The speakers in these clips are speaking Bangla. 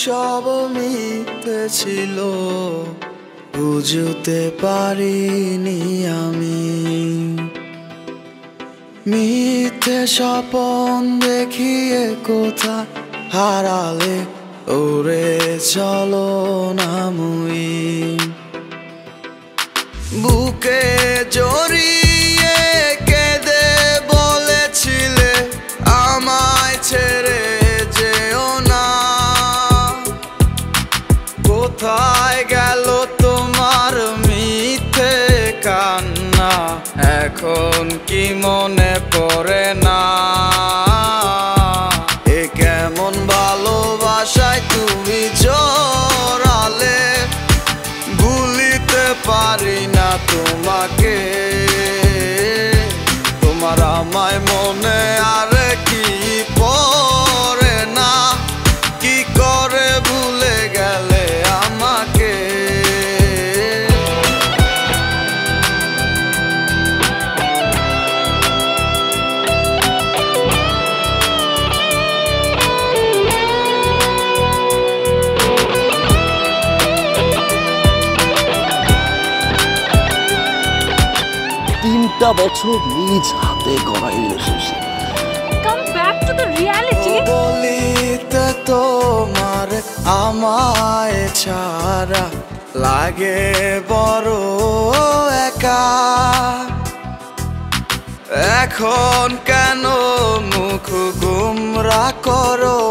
সব মিথ্যে ছিল, বুঝতে পারিনি আমি। মিথ্যে স্বপন দেখিয়ে কোথা হারালে ওরে চলো না মুই। বুকে জড়িয়ে কেঁদে বলেছিলে আমায় ছেড়ে যেও না। কোথায় গেল তোমার মিথ্যে কান্না, এখন কি মনে পড়ে না? এ কেমন ভালোবাসায় তুমি জড়ালে, ভুলিতে পারি না তোমাকে। তোমার আমায় মনে আর কি পড়ে না, কি করে ভুলে গেলে আমাকে। তিনটা বছর নিজ হাতে গড়া relationship. Come back to the reality. বলিতে তোমার আমায় ছাড়া লাগে বড় একা। এখন কেন মুখ গুমরা করো,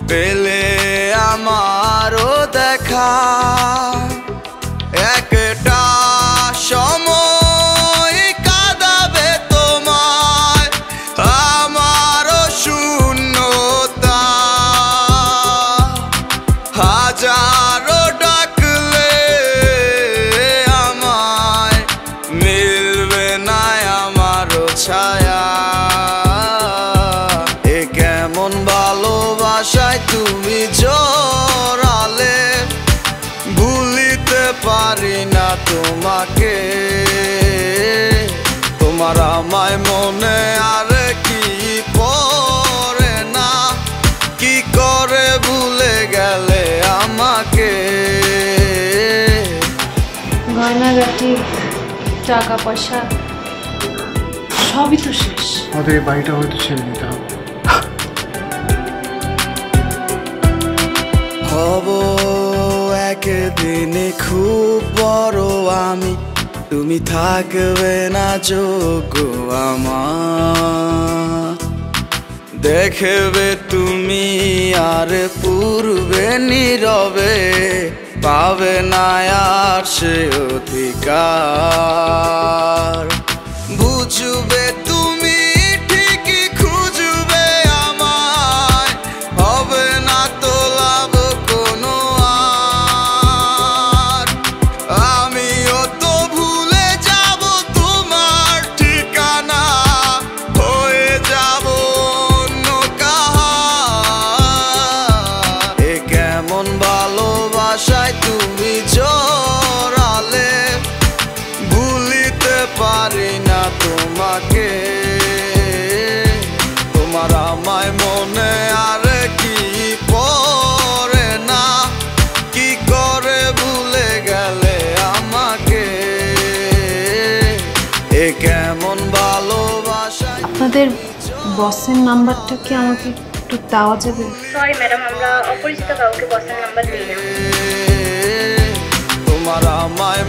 পেলে আমারও দেখা। একটা সময় কাঁদাবে তোমায় আমারও শূন্যতা। হাজারো ডাকলে আমায় মিলবে না আমারও ছায়া। এ কেমন ভালোবাসায় তুমি জড়ালে, ভুলিতে পারি না তোমাকে। তোমার আমায় মনে আর কি পড়ে না, কি করে ভুলে গেলে আমাকে। গয়নাগাটি, টাকা পয়সা সবই তো শেষ। আমাদের এই বাড়িটা হয়তো ছেড়ে দিতে হবে। হব একদিনে খুব বড় আমি, তুমি থাকবে না যোগ্য আমার। দেখবে তুমি আর পূর্বে নীরবে, পাবে না আর সে অধিকার। বুঝবে তুমি ঠিকই খুঁজবে আমায়, হবে না তো লাভ কোনো আর। আমিও তো ভুলে যাব তোমার ঠিকানা, হয়ে যাব অন্য কাহার। এ কেমন ভালোবাসায় তুমি জড়ালে, ভুলিতে পারি না তোমাকে। তোমার আমায় মনে আর কি পড়ে না, কি করে ভুলে গেলে আমাকে। এ কেমন ভালোবাসা। আপনাদের বসের নাম্বারটা কি আমাকে একটু দেওয়া যাবে? সরি ম্যাডাম, আমরা অপরিচিত কাউকে বসের নাম্বার দিই না। তোমার আমায়